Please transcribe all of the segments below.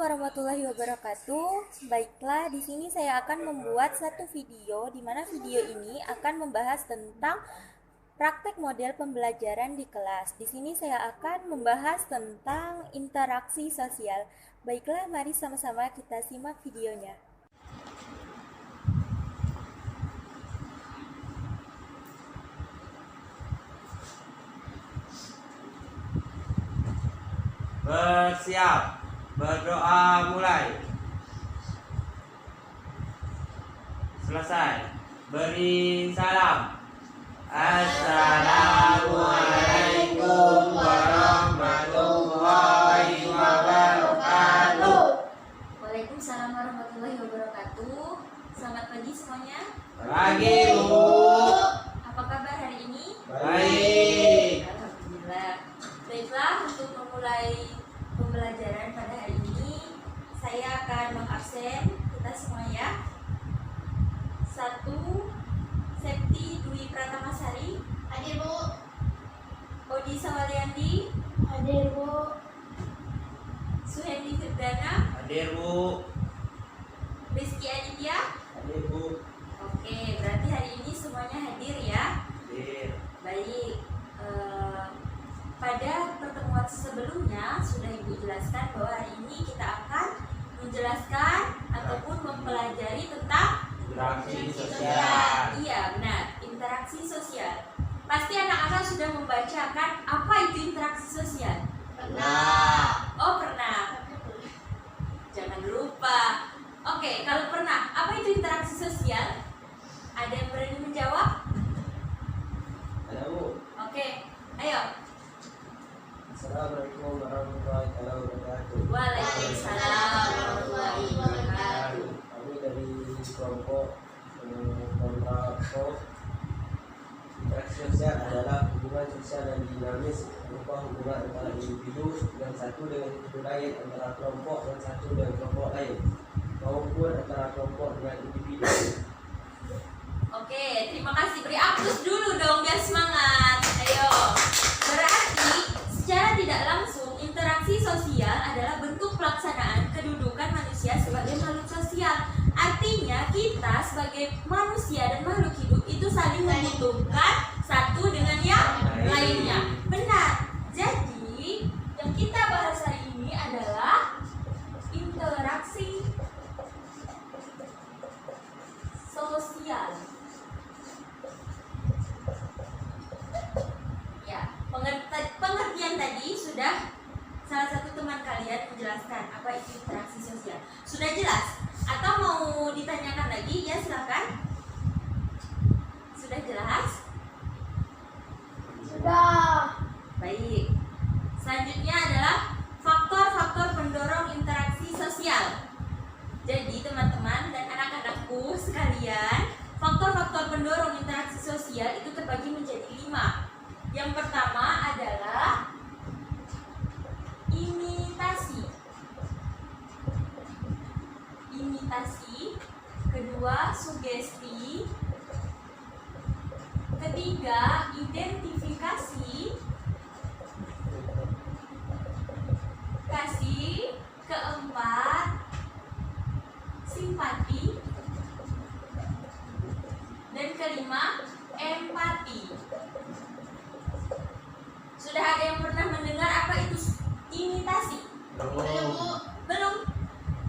warahmatullahi wabarakatuh. Baiklah, di sini saya akan membuat satu video di mana video ini akan membahas tentang praktek model pembelajaran di kelas. Di sini saya akan membahas tentang interaksi sosial. Baiklah, mari sama-sama kita simak videonya. Bersiap, berdoa mulai. Selesai. Beri salam. Assalamualaikum warahmatullahi wabarakatuh. Waalaikumsalam warahmatullahi wabarakatuh. Selamat pagi semuanya. Pagi, Bu. Apa kabar hari ini? Baik. Alhamdulillah. Baiklah, untuk memulai pembelajaran pada hari ini, saya akan mengabsen kita semua ya. 1. Septi Dwi Pratamasari. Hadir, Bu. Odi Sawaliandi. Hadir, Bu. Suhendi Firdana. Hadir, Bu. Rizky Aditya. Hadir, Bu. Oke, berarti hari ini semuanya hadir ya. Hadir. Baik, pada pertemuan sebelumnya sudah Ibu jelaskan bahwa hari ini kita akan menjelaskan ataupun mempelajari tentang Interaksi sosial. Iya, benar, interaksi sosial. Pasti anak-anak sudah membacakan apa itu interaksi sosial? Pernah. Oh, pernah. Jangan lupa. Oke, kalau pernah, apa itu interaksi sosial? Ada yang berani menjawab? Ada, Bu. Oke, ayo. Assalamualaikum warahmatullahi wabarakatuh. Waalaikumsalam warahmatullahi wabarakatuh. Kami dari kelompok kontrapro. Interaksi sosial adalah hubungan sosial yang dinamis berupa hubungan antara individu yang satu dengan individu lain, antara kelompok yang satu dengan kelompok lain, maupun antara kelompok dengan individu. Oke, terima kasih. Beri aplaus dulu dong biar semangat. Ayo. Berarti secara tidak langsung interaksi sosial adalah bentuk pelaksanaan kedudukan manusia sebagai makhluk sosial. Artinya kita sebagai manusia dan makhluk hidup itu saling membutuhkan satu dengan yang lainnya. Benar. Jadi yang kita bahas hari ini adalah interaksi sosial. Ya, pengertian tadi sudah salah satu teman kalian menjelaskan apa itu interaksi sosial. Sudah jelas? Atau mau ditanyakan lagi? Ya, silakan. Sudah jelas? Sudah. Baik. Selanjutnya adalah faktor-faktor pendorong interaksi sosial. Jadi teman-teman dan anak-anakku sekalian, faktor-faktor pendorong interaksi sosial itu terbagi menjadi 5. Yang pertama adalah imitasi. Kedua, sugesti. Ketiga, identifikasi. Keempat, simpati. Dan kelima, empati. Sudah ada yang pernah mendengar apa itu imitasi? Belum?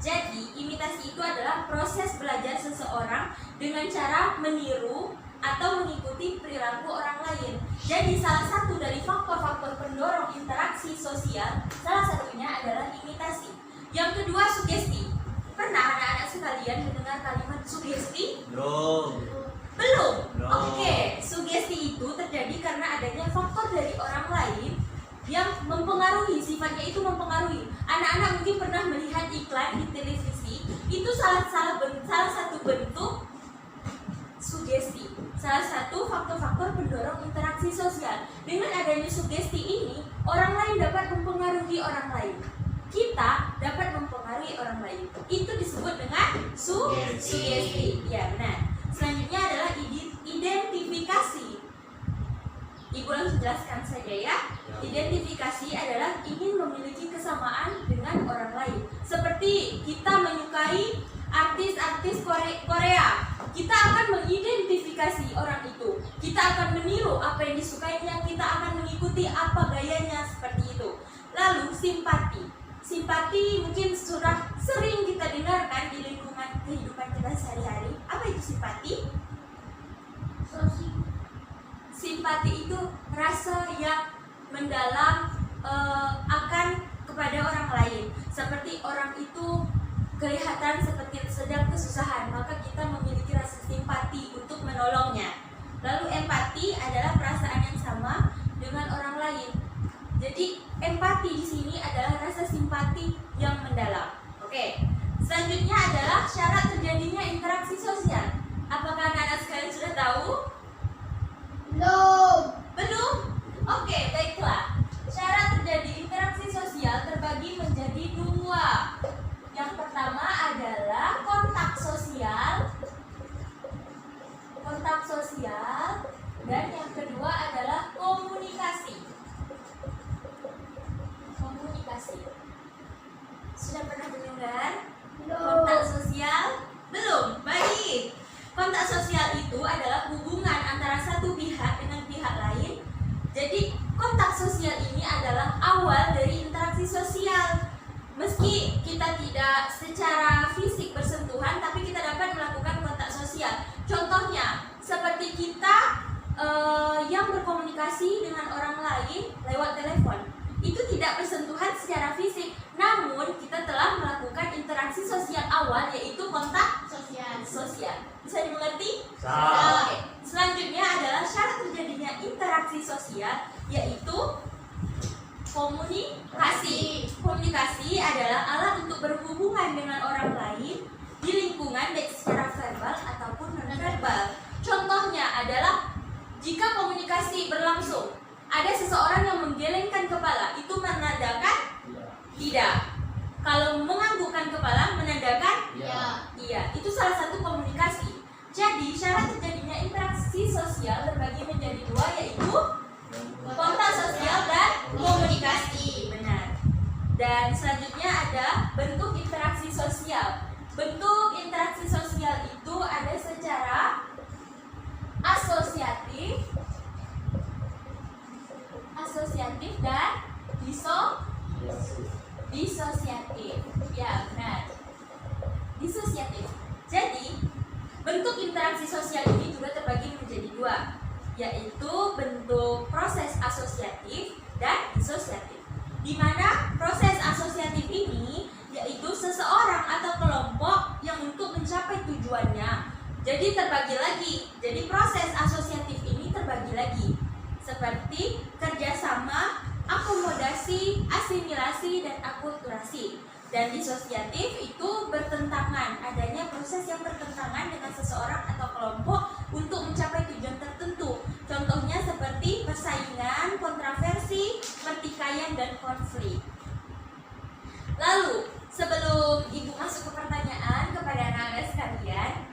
Jadi, imitasi itu adalah proses belajar seseorang dengan cara meniru atau mengikuti perilaku orang lain. Jadi, salah satu dari faktor-faktor pendorong interaksi sosial, salah satunya adalah imitasi. Yang kedua, sugesti. Pernah anak-anak sekalian mendengar kalimat sugesti? Belum. Belum? Belum. Oke, sugesti itu terjadi karena adanya faktor dari orang lain yang mempengaruhi, sifatnya itu mempengaruhi. Anak-anak mungkin pernah melihat iklan di televisi, itu salah satu bentuk sugesti, salah satu faktor-faktor pendorong interaksi sosial. Dengan adanya sugesti ini, orang lain dapat mempengaruhi orang lain. Kita dapat mempengaruhi orang lain. Itu disebut dengan sugesti. Ya, benar. Selanjutnya adalah identifikasi. Ibu langsung jelaskan saja ya. Identifikasi adalah ingin memiliki kesamaan dengan orang lain. Seperti kita menyukai artis-artis Korea, kita akan mengidentifikasi orang itu. Kita akan meniru apa yang disukainya, kita akan mengikuti apa gayanya, seperti itu. Lalu simpati. Simpati mungkin sudah sering kita dengarkan di lingkungan kehidupan kita sehari-hari. Apa itu simpati? Simpati itu rasa yang mendalam akan kepada orang lain. Seperti orang itu kelihatan seperti sedang kesusahan, maka kita memiliki rasa simpati untuk menolongnya. Lalu empati adalah perasaan yang sama dengan orang lain. Jadi empati di sini adalah rasa simpati yang mendalam. Oke. Selanjutnya adalah syarat terjadinya interaksi sosial. Apakah anak-anak sekalian sudah tahu? Belum? Oke, baiklah. Syarat terjadi interaksi sosial terbagi menjadi dua. Yang pertama adalah kontak sosial, dan yang kedua adalah komunikasi. Sudah pernah mendengar kontak sosial? Belum? Baik. Kontak sosial itu adalah hubungan antara satu pihak dengan pihak lain. Jadi kontak sosial ini adalah awal dari interaksi sosial. Meski kita tidak secara fisik bersentuhan, tapi kita dapat melakukan kontak sosial. Contohnya, seperti kita yang berkomunikasi dengan orang lain lewat telepon. Itu tidak bersentuhan secara fisik, namun kita telah melakukan interaksi sosial awal, yaitu kontak sosial. Bisa dimengerti? Oke. Selanjutnya adalah syarat terjadinya interaksi sosial, yaitu komunikasi. Komunikasi adalah alat untuk berhubungan dengan orang lain di lingkungan baik secara verbal ataupun non-verbal. Contohnya adalah jika komunikasi berlangsung, ada seseorang yang menggelengkan kepala, itu menandakan tidak. Kalau menganggukkan kepala menandakan iya. Itu salah satu komunikasi. Jadi syarat terjadinya interaksi sosial terbagi menjadi dua, yaitu kontak sosial dan komunikasi. Benar. Dan selanjutnya ada bentuk interaksi sosial. Bentuk interaksi sosial itu ada secara asosiatif dan disosiatif. Ya, benar. Disosiatif. Jadi, bentuk interaksi sosial ini juga terbagi menjadi dua, yaitu bentuk proses asosiatif dan disosiatif. Di mana proses asosiatif ini yaitu seseorang atau kelompok yang untuk mencapai tujuannya. Jadi terbagi lagi. Jadi proses asosiatif ini terbagi lagi seperti kerjasama, akomodasi, asimilasi, dan akulturasi. Dan disosiatif itu bertentangan, adanya proses yang bertentangan dengan seseorang atau kelompok untuk mencapai tujuan tertentu. Contohnya seperti persaingan, kontroversi, pertikaian, dan konflik. Lalu, sebelum Ibu masuk ke pertanyaan kepada anak-anak sekalian,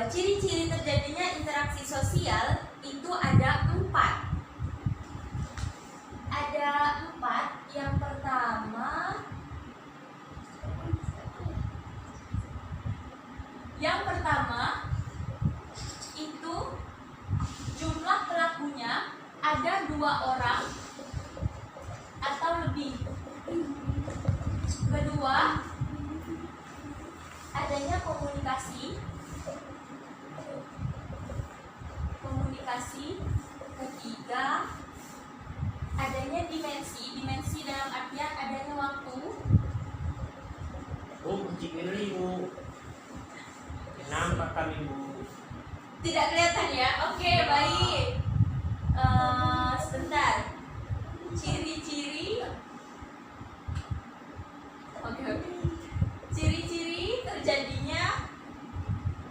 ciri-ciri terjadinya interaksi sosial itu ada 4. Ada 4. Yang pertama itu jumlah pelakunya ada 2 orang atau lebih. Kedua, adanya komunikasi. Ketiga, adanya dimensi dalam artian adanya waktu. Kucing Bu. Nampak kami Bu. Tidak kelihatan ya? Oke, baik. Sebentar. Ciri-ciri. Oke. Ciri-ciri terjadinya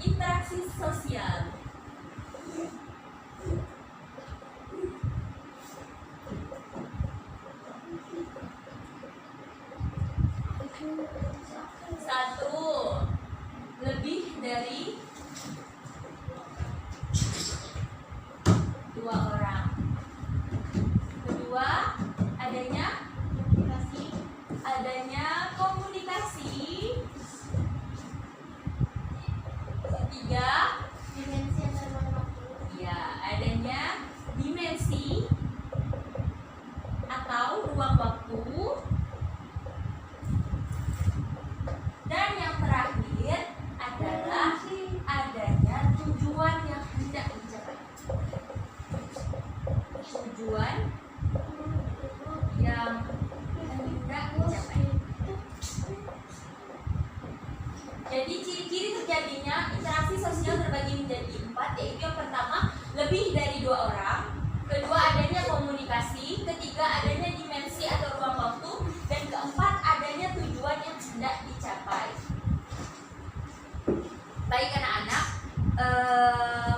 interaksi sosial. Satu, lebih dari 2 orang. Jadi ciri-ciri terjadinya interaksi sosial terbagi menjadi 4, yaitu yang pertama lebih dari 2 orang, kedua adanya komunikasi, ketiga adanya dimensi atau ruang waktu, dan keempat adanya tujuan yang hendak dicapai. Baik anak-anak,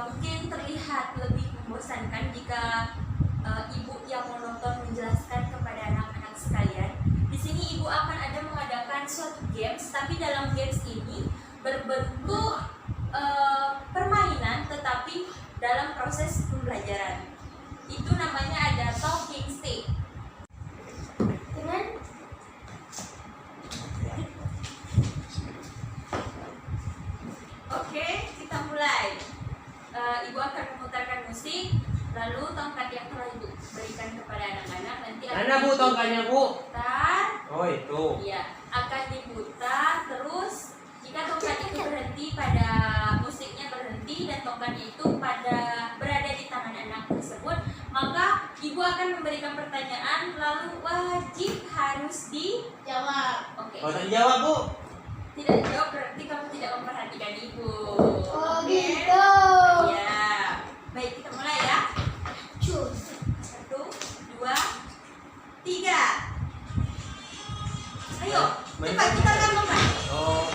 mungkin terlihat lebih membosankan jika ibu yang monoton menjelaskan kepada anak-anak sekalian. Di sini ibu akan ada mengadakan suatu games, tapi dalam games ini berbentuk permainan, tetapi dalam proses pembelajaran. Itu namanya ada talking stick. Dengan Oke, kita mulai. Ibu akan memutarkan musik, lalu tongkat yang telah ibu berikan kepada anak-anak nanti akan Mana Bu tongkatnya Bu? diputar. Oh itu. Iya, akan diputar terus. Jika tongkat itu berhenti pada musiknya berhenti dan tongkatnya itu berada di tangan anak tersebut, maka ibu akan memberikan pertanyaan lalu wajib harus dijawab. Oke. Oh tak jawab Bu. Tidak jawab berarti kamu tidak memperhatikan ibu. Oh Oke? gitu. Ya. Baik, kita mulai ya. Cus. 1, 2, 3. Ayo, cepat kita akan mulai. Oh.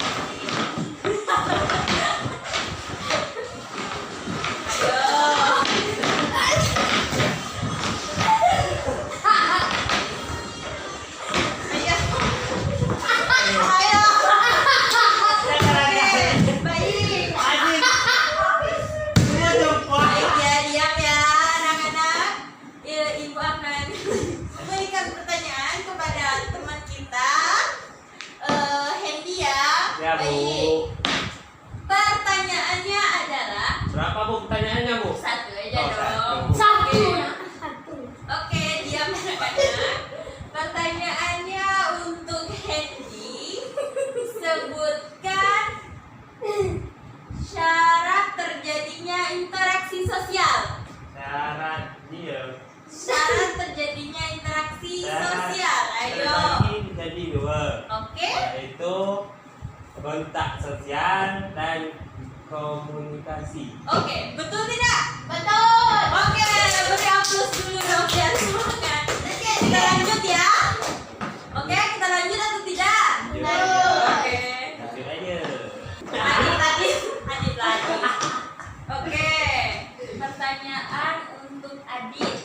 Baik. Adik. Semua jempol. Baik ya, diam ya anak-anak. Ibu akan memberikan pertanyaan kepada teman kita, Hendy ya. Ya Bu. Baik. Pertanyaannya adalah Berapa Bu pertanyaannya Bu? satu aja Oh, dong. satu. Satu. Oke. Satu. Oke, diam anak-anak. Pertanyaannya untuk Hendy, sebutkan syarat terjadinya interaksi sosial. Syarat dia. Syarat terjadinya interaksi sosial. Ayo. Terbagi menjadi 2. Oke. Yaitu kontak sosial dan komunikasi. Oke, betul tidak? Betul. Oke, beri aplaus dulu dong biar semangat. Kita lanjut ya. Oke, kita lanjut atau tidak? Lanjut. Oke. Lanjut aja. Adit lagi. Oke, pertanyaan untuk Adit.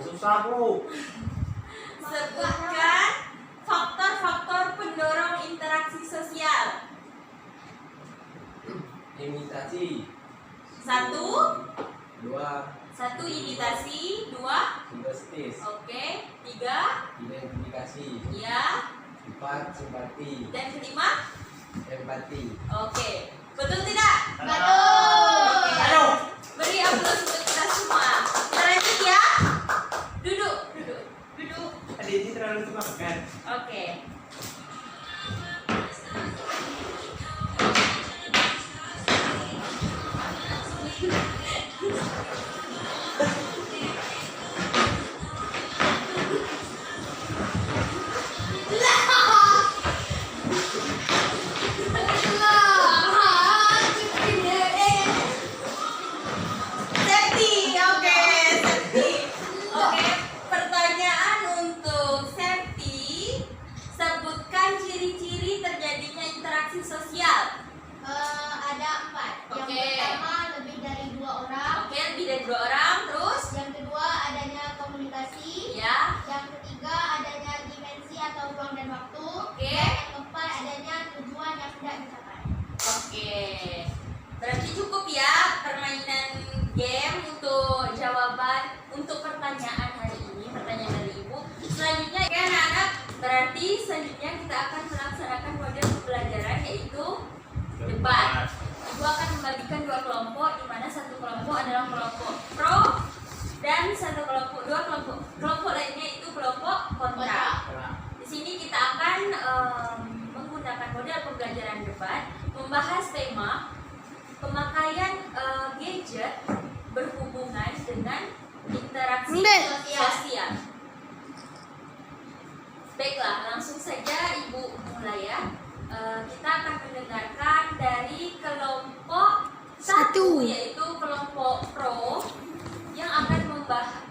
Susah Bu. Sebutkan faktor-faktor pendorong interaksi sosial. Imitasi. 1, 2. imitasi, 2, Sintesis. oke, 3, Identifikasi. ya, 4. Simpati. dan kelima, Empati. oke, betul tidak? Betul. Oke. Aduh. Beri aplaus untuk kita semua. Kita lanjut ya. Duduk. Tadi ini terlalu semangat. Oke. Septi, oke, Septi. Oke, pertanyaan untuk Septi. Sebutkan ciri-ciri terjadinya interaksi sosial. Ada 4. Yang Oke. pertama lebih dari 2 orang. Oke, lebih dari 2 orang, terus Yang kedua adanya komunikasi. ya. Yang ketiga adanya dimensi atau ruang dan waktu. Oke. Dan yang keempat adanya tujuan yang hendak dicapai. Oke. Berarti cukup ya permainan game untuk jawaban untuk pertanyaan hari ini, pertanyaan dari Ibu. Selanjutnya ya anak-anak, berarti selanjutnya kita akan melaksanakan model pembelajaran yaitu debat. Ibu akan membagikan 2 kelompok, di mana satu kelompok adalah kelompok pro dan dua kelompok lainnya itu kelompok kontra. Di sini kita akan menggunakan model pembelajaran debat, membahas tema pemakaian gadget berhubungan dengan interaksi sosial. Baiklah, langsung saja Ibu mulai ya. yaitu kelompok pro yang akan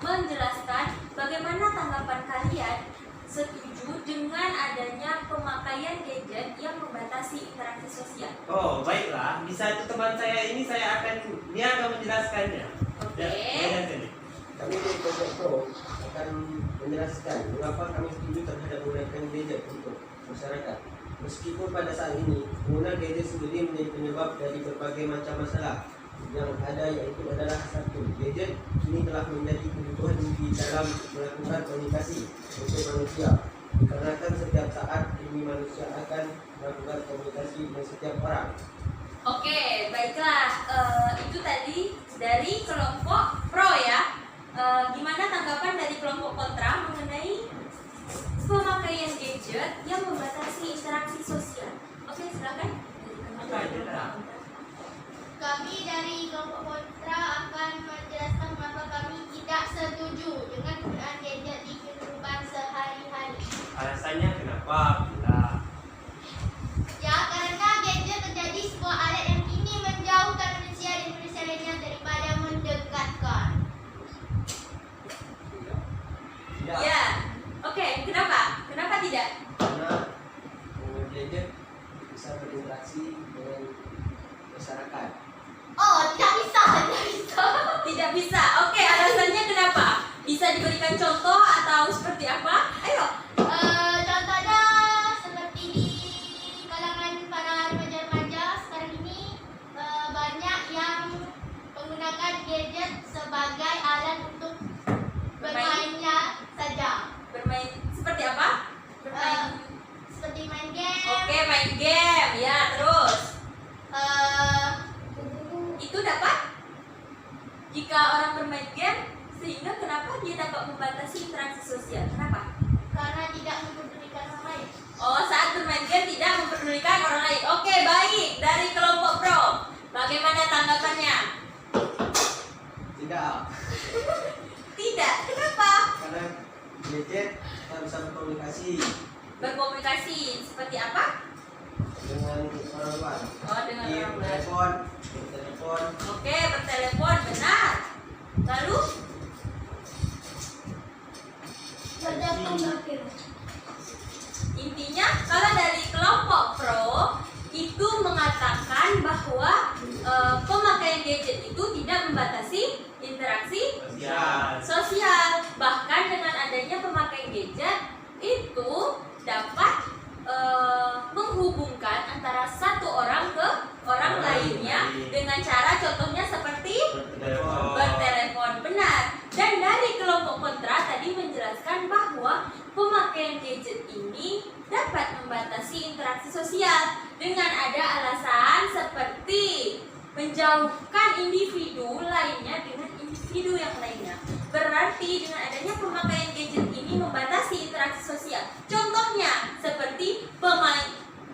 menjelaskan bagaimana tanggapan kalian setuju dengan adanya pemakaian gadget yang membatasi interaksi sosial. Oh, baiklah. Bisa itu teman saya ini dia akan menjelaskannya. Oke. Ya, Kami dari kelompok pro akan menjelaskan mengapa kami setuju terhadap menggunakan gadget untuk masyarakat. Meskipun pada saat ini penggunaan gadget sendiri menjadi penyebab dari berbagai macam masalah yang ada, yaitu adalah satu, gadget kini telah menjadi kebutuhan di dalam melakukan komunikasi untuk manusia. Dikarenakan setiap saat ini manusia akan melakukan komunikasi dengan setiap orang. Oke, baiklah. Itu tadi dari kelompok pro ya. Gimana tanggapan dari kelompok kontra mengenai pemakaian gadget yang membatasi interaksi sosial? Oke, silakan. Kami dari kelompok kontra akan menjelaskan mengapa kami tidak setuju dengan penggunaan gadget di kehidupan sehari-hari. Alasannya kenapa? Bila Ya, karena gadget menjadi sebuah alat yang kini menjauhkan manusia dan manusia lainnya daripada mendekatkan. Tidak. Ya. Oke, kenapa? Kenapa tidak? Karena penggunaan gadget bisa berinteraksi dengan masyarakat. Oh, tidak bisa, tidak bisa. Tidak bisa. Oke, alasannya kenapa? Bisa diberikan contoh atau seperti apa? Ayo. Contohnya seperti di kalangan para remaja-remaja sekarang ini banyak yang menggunakan gadget sebagai alat untuk bermainnya saja. Bermain seperti apa? Bermain. Seperti main game. Oke, main game. Ya, terus. Itu dapat jika orang bermain game, sehingga kenapa dia dapat membatasi interaksi sosial? Kenapa? Karena tidak mempedulikan orang lain. Oh, saat bermain game tidak mempedulikan orang lain. Oke, baik. Dari kelompok pro, bagaimana tanggapannya? Tidak. Tidak. Kenapa? Karena gadget kita bisa berkomunikasi Berkomunikasi seperti apa? dengan orang luar. Oh, dengan Di orang luar. telepon. Oke, bertelepon, benar. Lalu, intinya kalau dari kelompok pro itu mengatakan bahwa pemakaian gadget itu tidak membatasi interaksi sosial. Bahkan dengan adanya pemakaian gadget itu dapat menghubungkan antara satu orang ke orang lainnya dengan cara contohnya seperti bertelepon, benar. Dan dari kelompok kontra tadi menjelaskan bahwa pemakaian gadget ini dapat membatasi interaksi sosial dengan ada alasan seperti menjauhkan individu lainnya dengan individu yang lainnya. Berarti dengan adanya pemakaian gadget ini membatasi interaksi sosial. Contohnya seperti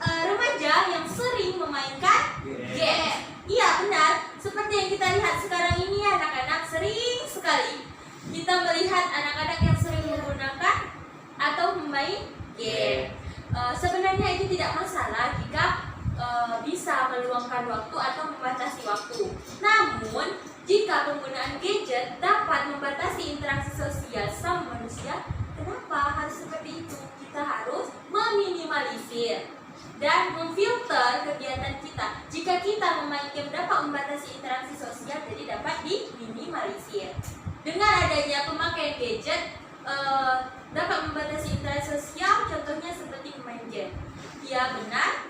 remaja yang sering memainkan game. Iya, benar. Seperti yang kita lihat sekarang ini, anak-anak sering sekali kita melihat anak-anak yang sering menggunakan atau bermain game. Sebenarnya itu tidak masalah jika bisa meluangkan waktu atau membatasi waktu. Namun, jika penggunaan gadget dapat membatasi interaksi sosial sama manusia, kenapa harus seperti itu? Kita harus meminimalisir dan memfilter kegiatan kita. Jika kita memain game dapat membatasi interaksi sosial, jadi dapat diminimalisir. Dengan adanya pemakaian gadget dapat membatasi interaksi sosial, contohnya seperti main game. Ya, benar.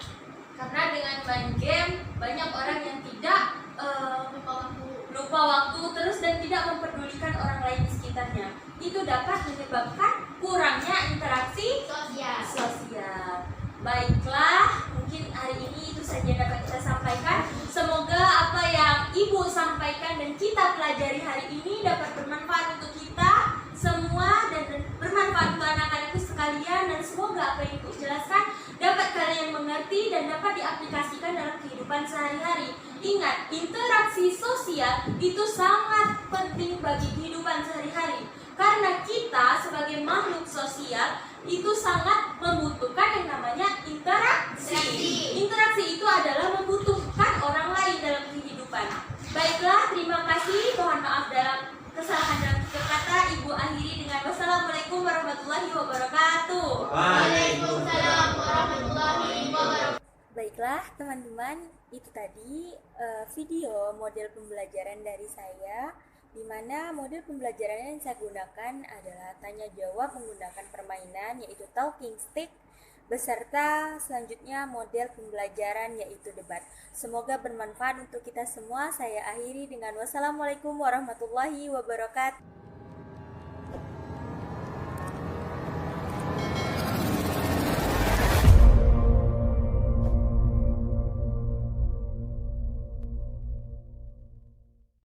Karena dengan main game banyak orang yang tidak lupa waktu terus dan tidak mempedulikan orang lain di sekitarnya. Itu dapat menyebabkan kurangnya interaksi sosial. Baiklah, mungkin hari ini itu saja dapat kita sampaikan. Semoga apa yang Ibu sampaikan dan kita pelajari hari ini dapat bermanfaat untuk kita semua dan bermanfaat untuk anak-anakku sekalian, dan semoga apa yang Ibu jelaskan dapat kalian mengerti dan dapat diaplikasikan dalam kehidupan sehari-hari. Ingat, interaksi sosial itu sangat penting bagi kehidupan sehari-hari. Karena kita sebagai makhluk sosial itu sangat membutuhkan yang namanya interaksi. Interaksi itu adalah membutuhkan orang lain dalam kehidupan. Baik. warahmatullahi wabarakatuh. Waalaikumsalam warahmatullahi wabarakatuh. Baiklah teman-teman, itu tadi video model pembelajaran dari saya, di mana model pembelajaran yang saya gunakan adalah tanya jawab menggunakan permainan yaitu talking stick, beserta selanjutnya model pembelajaran yaitu debat. Semoga bermanfaat untuk kita semua. Saya akhiri dengan wassalamualaikum warahmatullahi wabarakatuh.